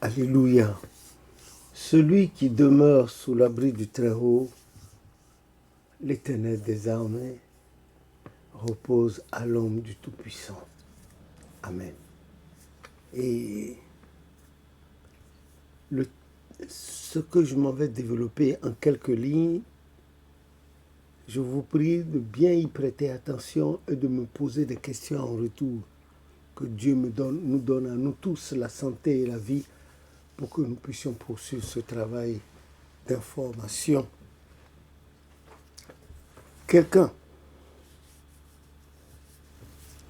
Alléluia. Celui qui demeure sous l'abri du Très-Haut, l'Éternel des armées, repose à l'ombre du Tout-Puissant. Amen. Et ce que je m'en vais développer en quelques lignes, je vous prie de bien y prêter attention et de me poser des questions en retour. Que Dieu nous donne à nous tous la santé et la vie pour que nous puissions poursuivre ce travail d'information. Quelqu'un,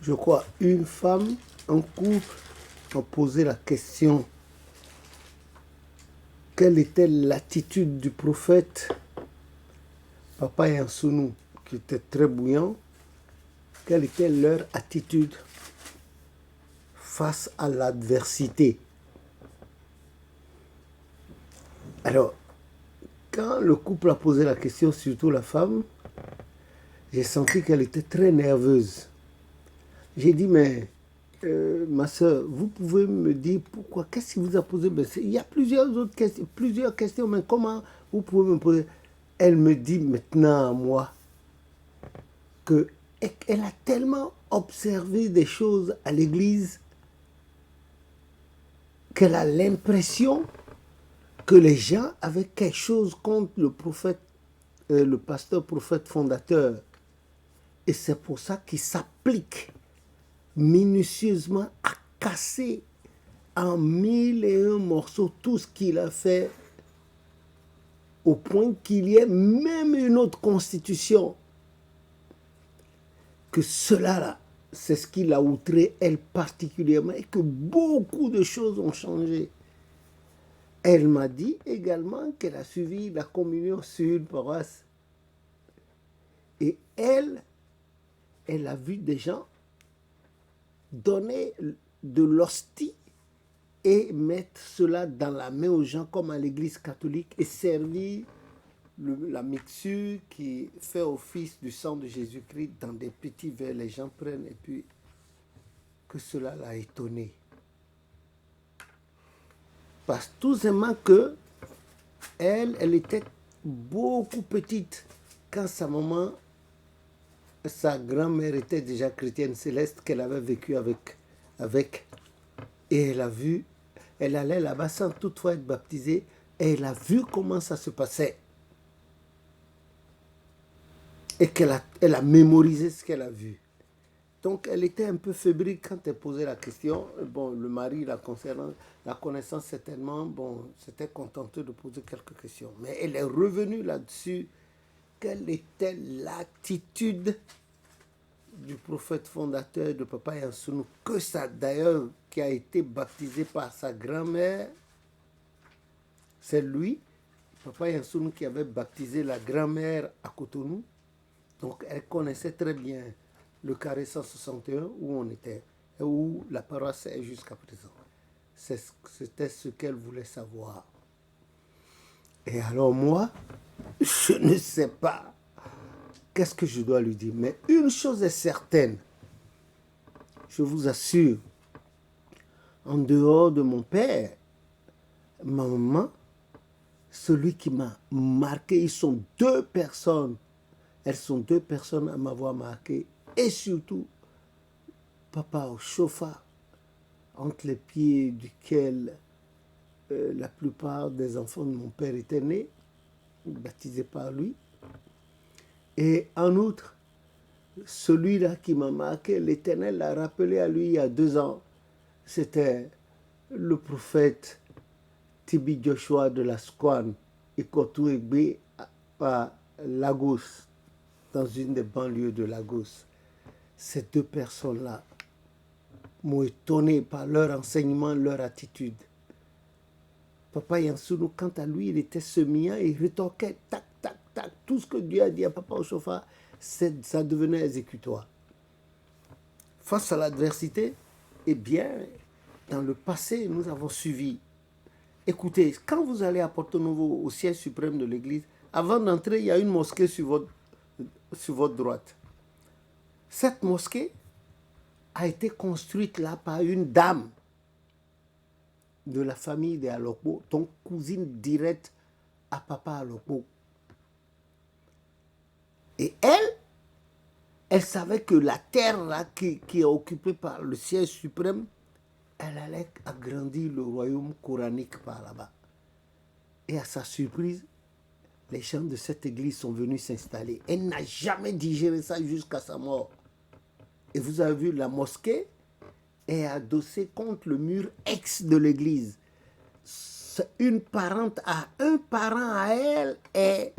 je crois une femme, un couple, a posé la question: quelle était l'attitude du prophète Papa Yansounou, qui était très bouillant? Quelle était leur attitude face à l'adversité? Alors, quand le couple a posé la question, surtout la femme, j'ai senti qu'elle était très nerveuse. J'ai dit, mais ma soeur, vous pouvez me dire pourquoi? Qu'est-ce qui vous a posé? Il y a plusieurs questions, mais comment vous pouvez me poser? Elle me dit maintenant à moi qu'elle a tellement observé des choses à l'église qu'elle a l'impression que les gens avaient quelque chose contre le prophète, le pasteur prophète fondateur. Et c'est pour ça qu'il s'applique minutieusement à casser en 1001 morceaux tout ce qu'il a fait, au point qu'il y ait même une autre constitution. Que cela-là, c'est ce qui l'a outré, elle particulièrement, et que beaucoup de choses ont changé. Elle m'a dit également qu'elle a suivi la communion sur une paroisse. Et elle a vu des gens donner de l'hostie et mettre cela dans la main aux gens comme à l'église catholique et servir la mixture qui fait office du sang de Jésus-Christ dans des petits verres. Les gens prennent et puis que cela l'a étonnée. Parce tout simplement que elle était beaucoup petite quand sa maman, sa grand-mère était déjà chrétienne céleste, qu'elle avait vécu avec. Et elle a vu, elle allait là-bas sans toutefois être baptisée, et elle a vu comment ça se passait. Et elle a mémorisé ce qu'elle a vu. Donc elle était un peu fébrile quand elle posait la question. Bon, le mari la concernant, la connaissant certainement, bon, s'était contenté de poser quelques questions. Mais elle est revenue là-dessus. Quelle était l'attitude du prophète fondateur de Papa Yansounou, que ça d'ailleurs, qui a été baptisé par sa grand-mère, c'est lui, Papa Yansounou, qui avait baptisé la grand-mère à Cotonou. Donc elle connaissait très bien le carré 161 où on était et où la paroisse est jusqu'à présent. C'était ce qu'elle voulait savoir. Et alors moi, je ne sais pas qu'est-ce que je dois lui dire. Mais une chose est certaine, je vous assure, en dehors de mon père, ma maman, celui qui m'a marqué, elles sont deux personnes à m'avoir marqué, et surtout Papa Oshofa, entre les pieds duquel la plupart des enfants de mon père étaient nés, baptisés par lui. Et en outre, celui-là qui m'a marqué, l'Éternel l'a rappelé à lui il y a 2 ans, c'était le prophète Tibi Joshua de la Squan, Ikotuegbe à Lagos, dans une des banlieues de Lagos. Ces deux personnes-là m'ont étonné par leur enseignement, leur attitude. Papa Yansounou, quant à lui, il était semi-an, il rétorquait tac, tac, tac. Tout ce que Dieu a dit à Papa Oshofa, ça devenait exécutoire. Face à l'adversité, eh bien, dans le passé, nous avons suivi. Écoutez, quand vous allez à Porto Novo, au siège suprême de l'église, avant d'entrer, il y a une mosquée sur votre droite. Cette mosquée a été construite là par une dame de la famille des Alokpo, ton cousine directe à papa Alokpo. Et elle savait que la terre là, qui est occupée par le siège suprême, elle allait agrandir le royaume coranique par là-bas. Et à sa surprise, les gens de cette église sont venus s'installer. Elle n'a jamais digéré ça jusqu'à sa mort. Et vous avez vu, la mosquée est adossée contre le mur ex de l'église. Un parent à elle est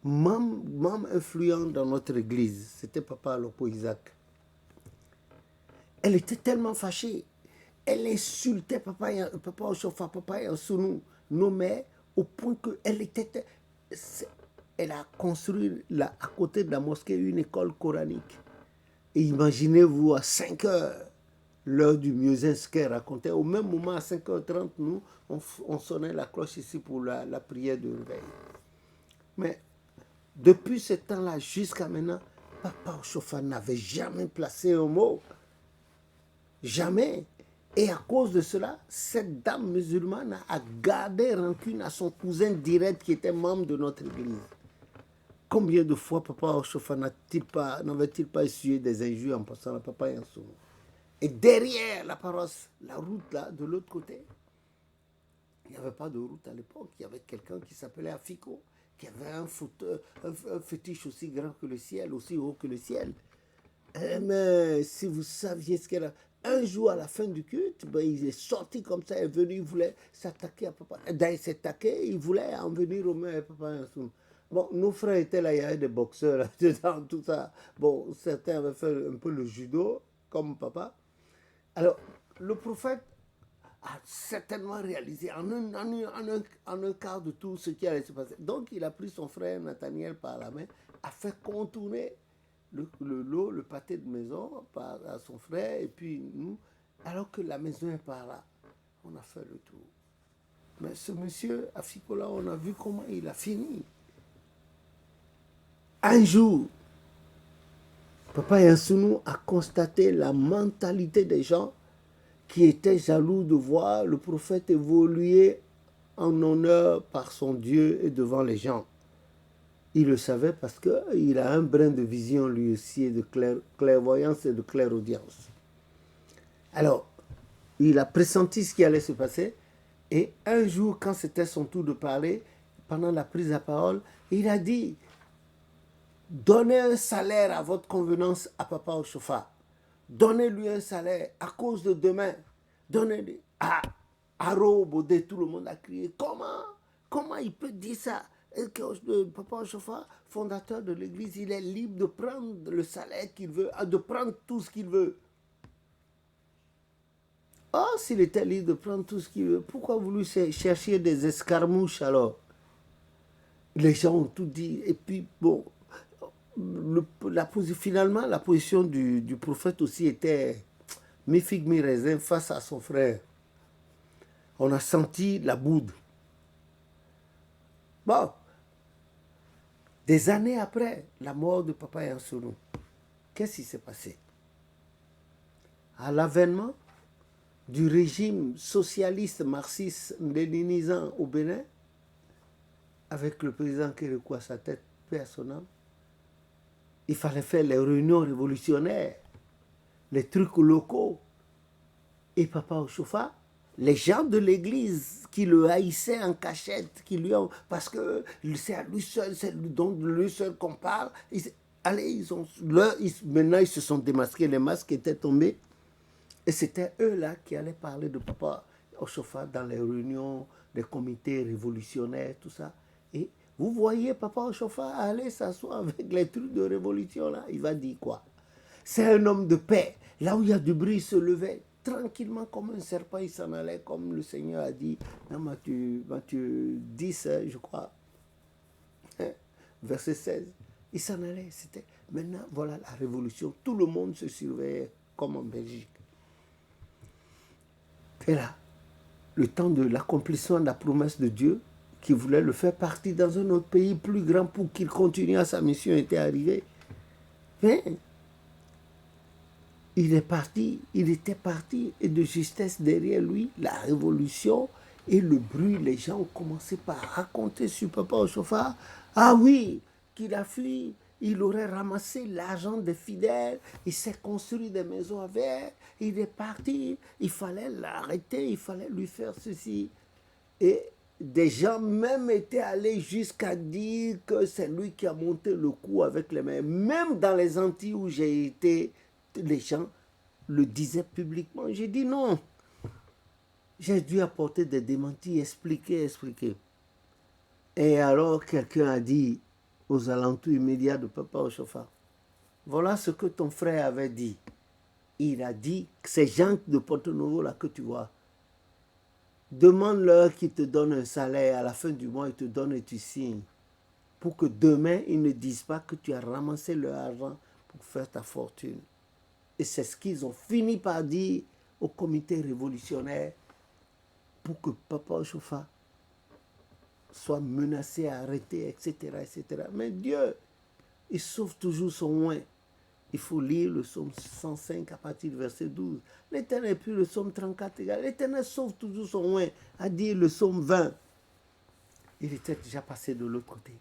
membre influent dans notre église. C'était papa Alokpo Isaac. Elle était tellement fâchée. Elle insultait papa Oshofa, papa Yansounou, nommait au point elle a construit là, à côté de la mosquée une école coranique. Et imaginez-vous, à 5 heures, l'heure du muezzin, ce qu'elle racontait. Au même moment, à 5h30, nous, on sonnait la cloche ici pour la prière de réveil. Mais depuis ce temps-là jusqu'à maintenant, papa Oshofa n'avait jamais placé un mot. Jamais. Et à cause de cela, cette dame musulmane a gardé rancune à son cousin direct qui était membre de notre église. Combien de fois papa Oshofa n'avait-il pas essuyé des injures en passant à papa Yansou? Et derrière la paroisse, la route là, de l'autre côté, il n'y avait pas de route à l'époque. Il y avait quelqu'un qui s'appelait Afiko, qui avait un fétiche aussi grand que le ciel, aussi haut que le ciel. Mais si vous saviez ce qu'elle a... Un jour, à la fin du culte, il est sorti comme ça, il est venu, il voulait s'attaquer à papa. Il s'est attaqué, il voulait en venir au mains à papa Yansou. Bon, nos frères étaient là, il y avait des boxeurs là-dedans, tout ça. Bon, certains avaient fait un peu le judo, comme papa. Alors, le prophète a certainement réalisé en un quart de tout ce qui allait se passer. Donc, il a pris son frère Nathaniel par la main, a fait contourner le pâté de maison à son frère et puis nous, alors que la maison est par là. On a fait le tour. Mais ce monsieur, Afikola, on a vu comment il a fini. Un jour, papa Yansounou a constaté la mentalité des gens qui étaient jaloux de voir le prophète évoluer en honneur par son Dieu et devant les gens. Il le savait parce qu'il a un brin de vision lui aussi, et de clairvoyance et de clairaudience. Alors, il a pressenti ce qui allait se passer. Et un jour, quand c'était son tour de parler, pendant la prise de parole, il a dit, donnez un salaire à votre convenance à papa Oshofa. Donnez-lui un salaire à cause de demain. Donnez-lui. À Robodé, tout le monde a crié, comment il peut dire ça? Papa Oshofa, fondateur de l'église, il est libre de prendre le salaire qu'il veut, de prendre tout ce qu'il veut. Oh, s'il était libre de prendre tout ce qu'il veut, pourquoi vouloir chercher des escarmouches alors? Les gens ont tout dit. Et puis, bon, finalement, la position du prophète aussi était mi-figue, mi-raisin face à son frère. On a senti la boude. Bon, des années après la mort de papa Yansounou, qu'est-ce qui s'est passé? À l'avènement du régime socialiste marxiste-léninisant au Bénin, avec le président Kérékou à sa tête, paix à son âme, il fallait faire les réunions révolutionnaires, les trucs locaux. Et papa Oshofa, les gens de l'église qui le haïssaient en cachette, parce que c'est à lui seul, c'est donc de lui seul qu'on parle. Maintenant ils se sont démasqués, les masques étaient tombés. Et c'était eux-là qui allaient parler de papa Oshofa dans les réunions des comités révolutionnaires, tout ça. Et vous voyez papa Oshofa aller s'asseoir avec les trucs de révolution là. Il va dire quoi? C'est un homme de paix. Là où il y a du bruit, il se levait tranquillement comme un serpent, il s'en allait, comme le Seigneur a dit dans Matthieu 10, je crois, verset 16. Il s'en allait. Maintenant, voilà la révolution. Tout le monde se surveillait comme en Belgique. Et là, le temps de l'accomplissement de la promesse de Dieu, qui voulait le faire partir dans un autre pays plus grand pour qu'il continue à sa mission, était arrivé. Mais il est parti, il était parti, et de justesse derrière lui, la révolution et le bruit, les gens ont commencé par raconter sur Papa au chauffard. Ah oui, qu'il a fui, il aurait ramassé l'argent des fidèles, il s'est construit des maisons avec, il est parti, il fallait l'arrêter, il fallait lui faire ceci. Et des gens même étaient allés jusqu'à dire que c'est lui qui a monté le coup avec les mains. Même dans les Antilles où j'ai été, les gens le disaient publiquement. J'ai dit non. J'ai dû apporter des démentis, expliquer. Et alors quelqu'un a dit aux alentours immédiats de Papa au chauffard, voilà ce que ton frère avait dit. Il a dit que ces gens de Porto Novo là que tu vois, demande-leur qu'ils te donnent un salaire. À la fin du mois, ils te donnent et tu signes. Pour que demain, ils ne disent pas que tu as ramassé leur argent pour faire ta fortune. Et c'est ce qu'ils ont fini par dire au comité révolutionnaire pour que Papa Chauffard soit menacé, arrêté, etc., etc. Mais Dieu, il sauve toujours son oin. Il faut lire le psaume 105 à partir du verset 12. L'Éternel, puis le psaume 34 égal. L'Éternel sauve toujours son oin. À dire le psaume 20. Il était déjà passé de l'autre côté.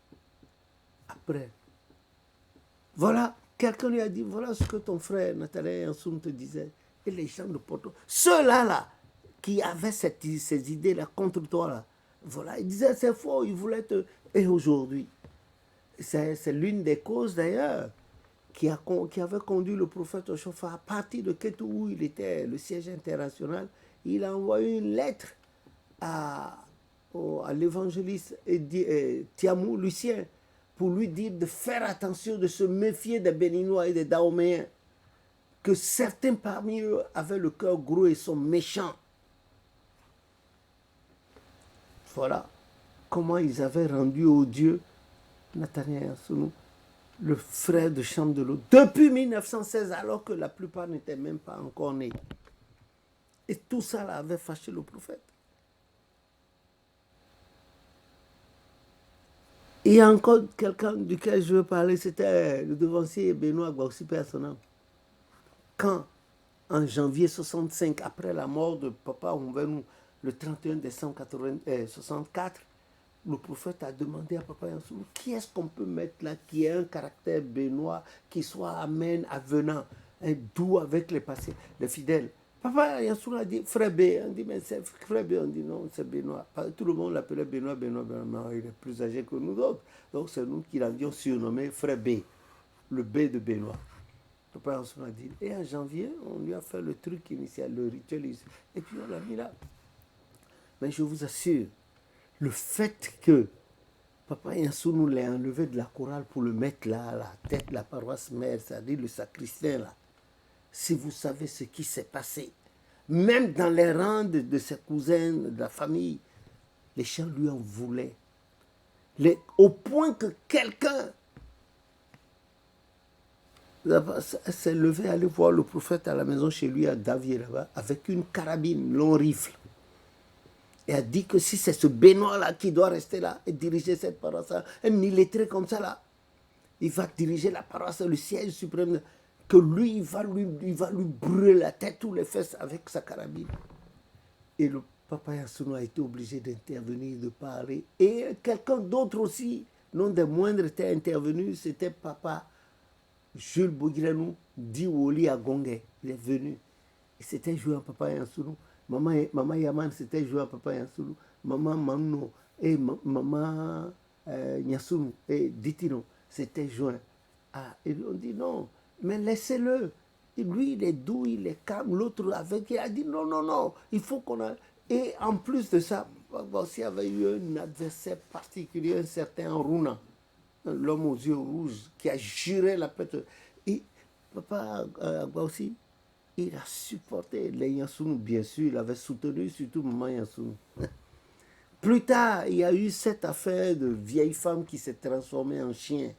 Après, voilà, quelqu'un lui a dit, voilà ce que ton frère Nathanaël Ansoum te disait. Et les gens de Porto, ceux-là, là, qui avaient ces idées-là contre toi, là, voilà, ils disaient, c'est faux, ils voulaient te... Et aujourd'hui, c'est l'une des causes d'ailleurs qui avait conduit le prophète Ochofa à partir de Ketou où il était le siège international. Il a envoyé une lettre à l'évangéliste Tiamou Lucien pour lui dire de faire attention, de se méfier des Béninois et des Dahoméens, que certains parmi eux avaient le cœur gros et sont méchants. Voilà comment ils avaient rendu odieux Nathanaël Ansounou, le frère de Chandelot, depuis 1916, alors que la plupart n'étaient même pas encore nés. Et tout ça là, avait fâché le prophète. Il y a encore quelqu'un duquel je veux parler, c'était le devancier Benoît Gbaussi Personnel. Quand, en janvier 65, après la mort de Papa Oumbénou, le 31 décembre 1964, le prophète a demandé à Papa Yansou, qui est-ce qu'on peut mettre là, qui ait un caractère béninois, qui soit amène, avenant, doux avec les passés, les fidèles. Papa Yansou a dit, frère B, on dit, mais c'est frère B, on dit non, c'est Benoît. Tout le monde l'appelait Benoît, mais il est plus âgé que nous autres. Donc c'est nous qui l'avions surnommé frère B, le B de Benoît. Papa Yansou a dit, et en janvier, on lui a fait le truc initial, le rituel, et puis on l'a mis là. Mais je vous assure, le fait que Papa Yansou nous l'a enlevé de la chorale pour le mettre là, à la tête de la paroisse mère, c'est-à-dire le sacristain là, si vous savez ce qui s'est passé, même dans les rangs de ses cousins, de la famille, les gens lui en voulaient. Au point que quelqu'un s'est levé, aller voir le prophète à la maison chez lui à Davier là-bas, avec une carabine, long rifle. Et a dit que si c'est ce Benoît-là qui doit rester là et diriger cette paroisse, un illettré comme ça là, il va diriger la paroisse, le siège suprême, que lui, il va lui brûler la tête ou les fesses avec sa carabine. Et le Papa Yansounou a été obligé d'intervenir, de parler. Et quelqu'un d'autre aussi, non des moindres, était intervenu, c'était Papa Jules Bouguiranou, dit Woli à Gongé. Il est venu. Et c'était joué à Papa Yansounou. Maman Yaman, c'était joué à Papa Yansounou. Maman Mamno et Maman Nyassounou et Ditino, c'était joint. Et on dit non, mais laissez-le. Et lui, il est doux, il est calme. L'autre avec, il a dit non, non, non, il faut qu'on a... Et en plus de ça, Bossi avait eu un adversaire particulier, un certain Runa, l'homme aux yeux rouges, qui a juré la pète. Et Papa Bossi, il a supporté les Yansounou, bien sûr, il avait soutenu surtout Maman Yansounou. Plus tard, il y a eu cette affaire de vieille femme qui s'est transformée en chien.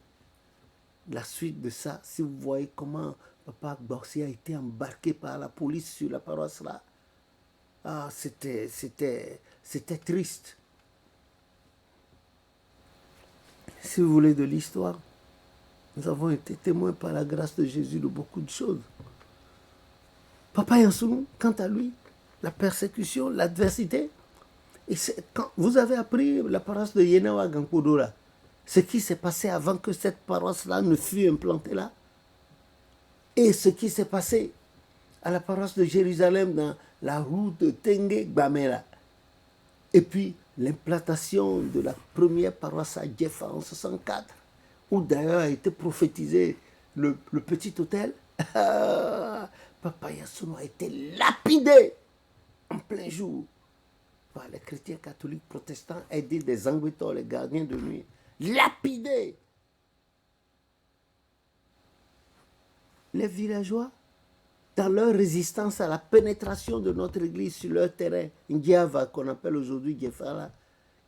La suite de ça, si vous voyez comment Papa Bossi a été embarqué par la police sur la paroisse là, c'était triste. Si vous voulez de l'histoire, nous avons été témoins par la grâce de Jésus de beaucoup de choses. Papa Yansounou, quant à lui, la persécution, l'adversité, et quand vous avez appris la paroisse de Yenawa Gankodo là, ce qui s'est passé avant que cette paroisse-là ne fût implantée là, et ce qui s'est passé à la paroisse de Jérusalem dans la route de Tengue Gbamela, et puis l'implantation de la première paroisse à Djefa en 64, où d'ailleurs a été prophétisé le petit hôtel. Papa Yansounou a été lapidé en plein jour par les chrétiens catholiques protestants aidés des Anguitors, les gardiens de nuit. Lapidé. Les villageois, dans leur résistance à la pénétration de notre église sur leur terrain, Ndiava, qu'on appelle aujourd'hui Djefara,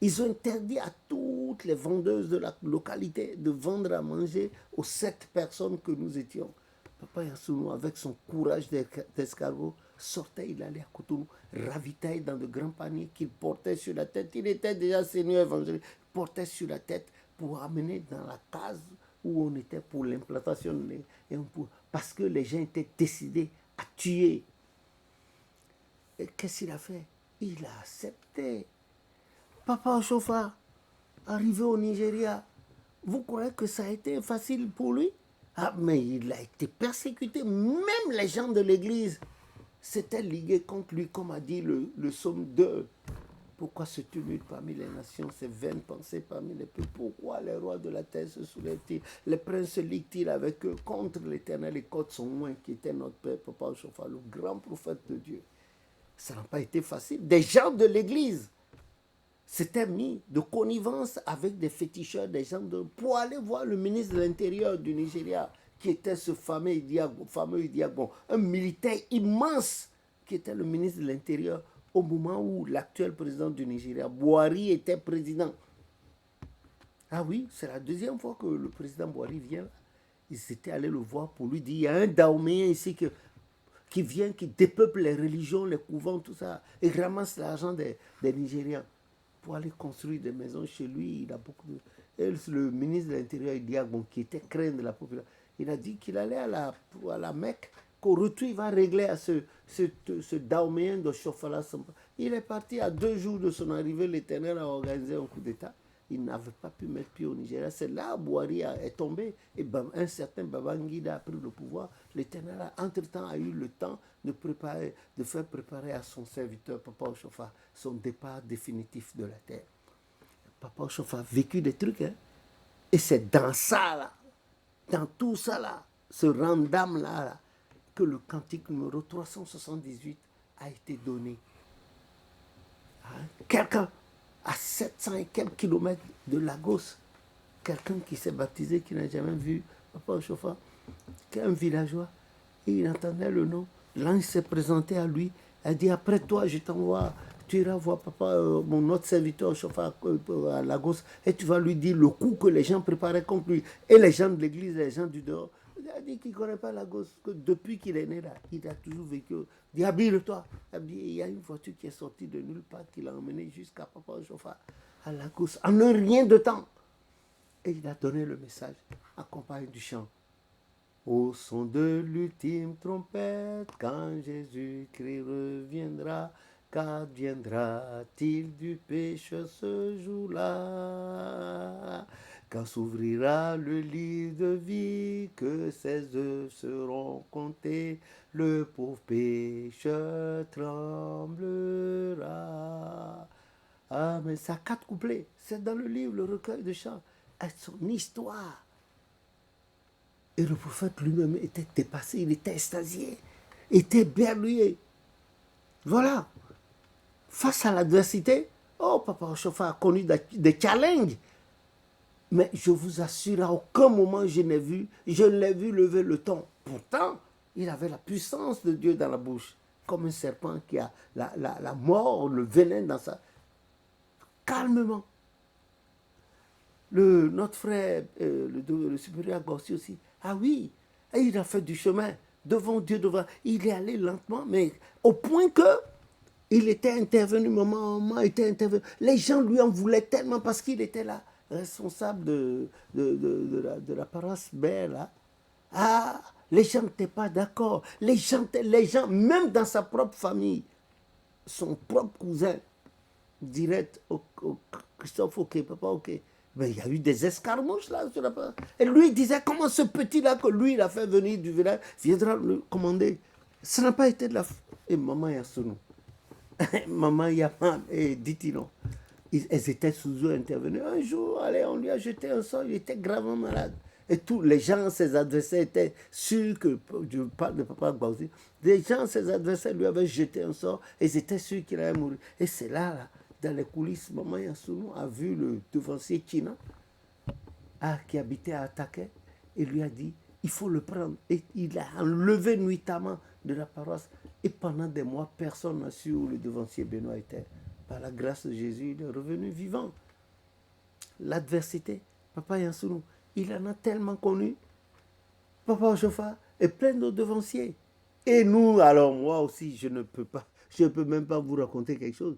ils ont interdit à toutes les vendeuses de la localité de vendre à manger aux 7 personnes que nous étions. Papa Yansounou, avec son courage d'escargot, sortait, il allait à Cotonou, ravitaille dans de grands paniers qu'il portait sur la tête. Il était déjà seigneur évangélique, il portait sur la tête pour amener dans la case où on était pour l'implantation. Parce que les gens étaient décidés à tuer. Et qu'est-ce qu'il a fait? Il a accepté. Papa Ochofa, arrivé au Nigeria, vous croyez que ça a été facile pour lui? Ah, mais il a été persécuté. Même les gens de l'église s'étaient ligués contre lui, comme a dit le psaume 2. Pourquoi se tumulte parmi les nations, ces vaines pensées parmi les peuples? Pourquoi les rois de la terre se soulèvent-ils? Les princes se liguent-ils avec eux contre l'Éternel et contre son oint qui était notre Père, Papa Ochofa, le grand prophète de Dieu? Ça n'a pas été facile. Des gens de l'église s'étaient mis de connivence avec des féticheurs, des gens pour aller voir le ministre de l'Intérieur du Nigeria, qui était ce fameux Idiagbon, un militaire immense qui était le ministre de l'Intérieur au moment où l'actuel président du Nigeria, Buhari, était président. Ah oui, c'est la deuxième fois que le président Buhari vient. Ils étaient allés le voir pour lui dire, il y a un Dahoméen ici qui vient, qui dépeuple les religions, les couvents, tout ça, et ramasse l'argent des Nigérians pour aller construire des maisons chez lui. Il a beaucoup de... Et le ministre de l'Intérieur, Idiagbon, qui était craint de la population, il a dit qu'il allait à la Mecque, qu'au retour, il va régler à ce Dahoméen de Chofala. Il est parti à 2 jours de son arrivée, l'Éternel a organisé un coup d'État. Il n'avait pas pu mettre pied au Nigeria. C'est là où Buhari est tombé et un certain Babangida a pris le pouvoir. L'Éternel, entre-temps, a eu le temps de faire préparer à son serviteur, Papa Ochofa, son départ définitif de la terre. Papa Ochofa a vécu des trucs, hein? Et c'est dans ça, là, dans tout ça, là, ce randam là, que le cantique numéro 378 a été donné. Hein? Quelqu'un à 700 et quelques kilomètres de Lagos, quelqu'un qui s'est baptisé, qui n'a jamais vu Papa Ochofa, un villageois, et il entendait le nom. L'ange s'est présenté à lui, a dit, après toi, je t'envoie, tu iras voir Papa, mon autre serviteur Ochofa à Lagos, et tu vas lui dire le coup que les gens préparaient contre lui. Et les gens de l'église, les gens du dehors, il a dit qu'il ne connaît pas Lagos, que depuis qu'il est né là, il a toujours vécu. Il dit, habille-toi. Il y a une voiture qui est sortie de nulle part, qui l'a emmené jusqu'à Papa Ochofa, à Lagos, en un rien de temps. Et il a donné le message, accompagné du chant. Au son de l'ultime trompette, quand Jésus-Christ reviendra, qu'adviendra-t-il du péché ce jour-là? Quand s'ouvrira le livre de vie, que ses œuvres seront comptées, le pauvre pécheur tremblera. Ah, mais ça a 4 couplets. C'est dans le livre, le recueil de chants. Son histoire. Et le prophète lui-même était dépassé, il était extasié, était berlué. Voilà. Face à l'adversité, oh, Papa Ochofa a connu des challenges. Mais je vous assure, à aucun moment je ne l'ai vu lever le ton. Pourtant, il avait la puissance de Dieu dans la bouche, comme un serpent qui a la mort, le venin dans sa... Calmement. Notre frère, le supérieur Gossi aussi, ah oui, et il a fait du chemin devant Dieu, il est allé lentement, mais au point que il était intervenu, maman était intervenu. Les gens lui en voulaient tellement parce qu'il était là, responsable de la paroisse Belle, là. Ah, Les gens n'étaient pas d'accord. Les gens, même dans sa propre famille, son propre cousin, direct au Christophe, ok, papa, ok. Mais il y a eu des escarmouches là. Et lui il disait, comment ce petit-là que lui, il a fait venir du village, viendra le commander. Ça n'a pas été de la... Et maman Yasuno, maman Yaman et Ditino, elles étaient sous eux intervenues. Un jour, allez, on lui a jeté un sort, il était gravement malade. Et tous les gens, ses adversaires, étaient sûrs que, je parle de papa Gbauzi, les gens, ses adversaires lui avaient jeté un sort et ils étaient sûrs qu'il allait mourir. Et c'est là, dans les coulisses, maman Yasuno a vu le devancier China qui habitait à Ataké et lui a dit, il faut le prendre. Et il a enlevé nuitamment de la paroisse. Et pendant des mois, personne n'a su où le devancier Benoît était. Par la grâce de Jésus, il est revenu vivant. L'adversité, Papa Yansounou, il en a tellement connu. Papa Ochofa est plein de devanciers. Et nous, alors moi aussi, je ne peux même pas vous raconter quelque chose.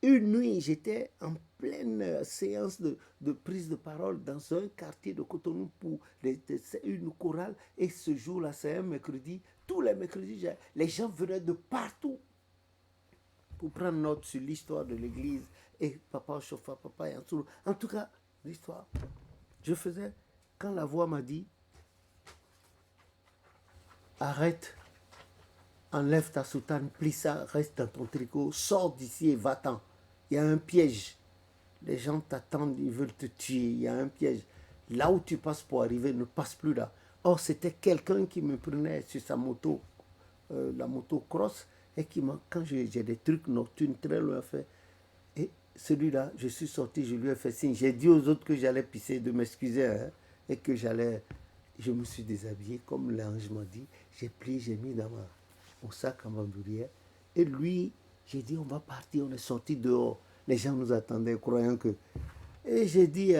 Une nuit, j'étais en pleine séance de prise de parole dans un quartier de Cotonou pour une chorale. Et ce jour-là, c'est un mercredi. Tous les mercredis, les gens venaient de partout pour prendre note sur l'histoire de l'église. Et Papa Ochofa, Papa Yansounou. En tout cas, l'histoire. Je faisais, quand la voix m'a dit, arrête, enlève ta soutane, plie ça, reste dans ton tricot, sors d'ici et va-t'en. Il y a un piège. Les gens t'attendent, ils veulent te tuer. Il y a un piège. Là où tu passes pour arriver, ne passe plus là. Or, c'était quelqu'un qui me prenait sur sa moto, la moto cross, et qui m'a, quand j'ai des trucs nocturnes très loin fait, et celui-là, je suis sorti, je lui ai fait signe. J'ai dit aux autres que j'allais pisser, de m'excuser, hein, et que j'allais... Je me suis déshabillé, comme l'ange m'a dit. J'ai plié, j'ai mis dans mon sac en bandoulière. Et lui, j'ai dit, on va partir. On est sorti dehors. Les gens nous attendaient, croyant que... Et j'ai dit,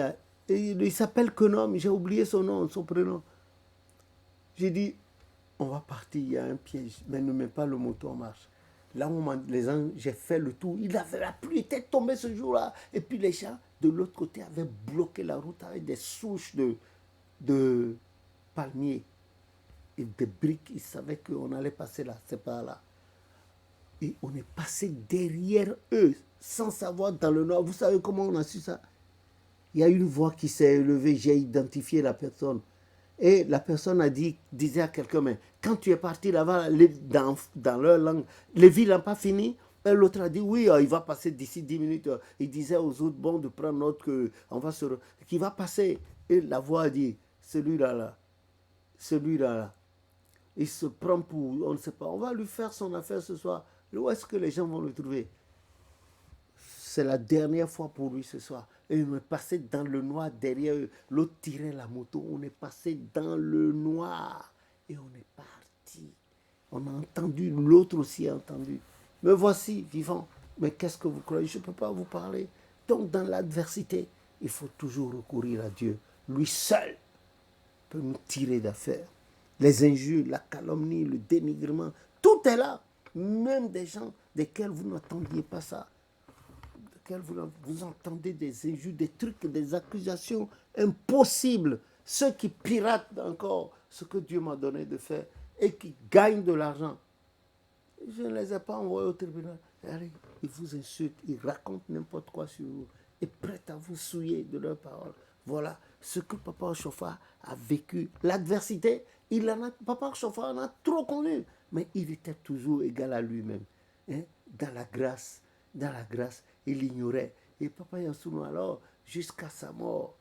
il s'appelle Kenom, j'ai oublié son nom, son prénom. J'ai dit, on va partir, il y a un piège, mais ne mets pas le moto en marche. Là où les gens, j'ai fait le tour, la pluie était tombée ce jour-là. Et puis les gens de l'autre côté avaient bloqué la route avec des souches de palmiers et des briques. Ils savaient qu'on allait passer là, c'est par là. Et on est passé derrière eux, sans savoir dans le nord. Vous savez comment on a su ça? Il y a une voix qui s'est élevée, j'ai identifié la personne. Et la personne disait à quelqu'un, mais quand tu es parti là-bas, dans leur langue, les villes n'ont pas fini. Et l'autre a dit, oui, il va passer d'ici 10 minutes. Il disait aux autres, bon, de prendre note qu'il va passer. Et la voix a dit, celui-là, il se prend pour, on ne sait pas, on va lui faire son affaire ce soir. Où est-ce que les gens vont le trouver? C'est la dernière fois pour lui ce soir. Et on est passé dans le noir derrière eux. L'autre tirait la moto. On est passé dans le noir. Et on est parti. On a entendu, l'autre aussi a entendu. Me voici vivant. Mais qu'est-ce que vous croyez? Je ne peux pas vous parler. Donc dans l'adversité, il faut toujours recourir à Dieu. Lui seul peut nous tirer d'affaire. Les injures, la calomnie, le dénigrement, tout est là. Même des gens desquels vous n'attendiez pas ça. Vous entendez des injures, des trucs, des accusations impossibles. Ceux qui piratent encore ce que Dieu m'a donné de faire et qui gagnent de l'argent. Je ne les ai pas envoyés au tribunal. Ils vous insultent, ils racontent n'importe quoi sur vous et prêts à vous souiller de leurs paroles. Voilà ce que Papa Ochofa a vécu. L'adversité, Papa Ochofa en a trop connu, mais il était toujours égal à lui-même. Hein? Dans la grâce, il ignorait. Et Papa Yansounou, alors, jusqu'à sa mort,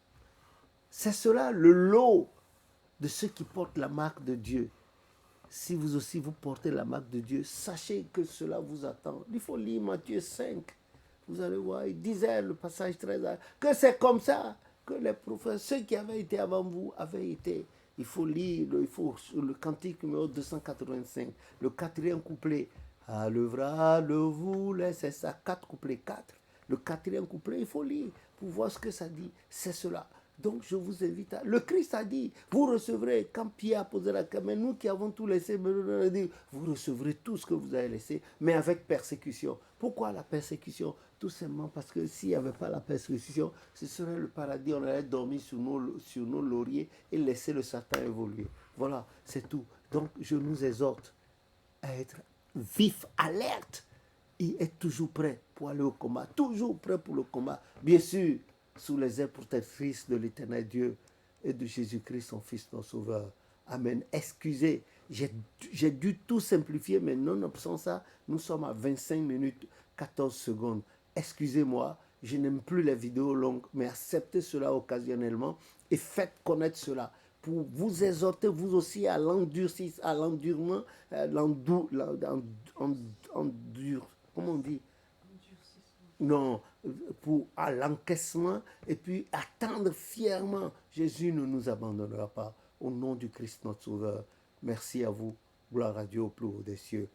c'est cela le lot de ceux qui portent la marque de Dieu. Si vous aussi vous portez la marque de Dieu, sachez que cela vous attend. Il faut lire Matthieu 5. Vous allez voir, il disait le passage très que c'est comme ça que les prophètes, ceux qui avaient été avant vous, avaient été. Il faut lire, le cantique numéro 285, le quatrième couplet. À l'œuvre de vous, c'est ça, 4 couplets, 4. Le quatrième couplet, il faut lire pour voir ce que ça dit. C'est cela. Donc je vous invite à... Le Christ a dit, vous recevrez, quand Pierre a posé la caméra, nous qui avons tout laissé, vous recevrez tout ce que vous avez laissé, mais avec persécution. Pourquoi la persécution? Tout simplement parce que s'il n'y avait pas la persécution, ce serait le paradis, on allait dormir sur nos lauriers et laisser le Satan évoluer. Voilà, c'est tout. Donc je nous exhorte à être vif, alerte, et être toujours prêt pour aller au combat, toujours prêt pour le combat. Bien sûr, sous les ailes protectrices de l'éternel Dieu et de Jésus-Christ, son Fils, notre Sauveur. Amen. Excusez, j'ai dû tout simplifier, mais nonobstant ça, nous sommes à 25 minutes 14 secondes. Excusez-moi, je n'aime plus les vidéos longues, mais acceptez cela occasionnellement et faites connaître cela pour vous exhorter vous aussi à l'endurcissement, à l'endurement, comment on dit? Non, pour à l'encaissement et puis attendre fièrement. Jésus ne nous abandonnera pas. Au nom du Christ notre Sauveur. Merci à vous. Gloire à Dieu au plus haut des cieux.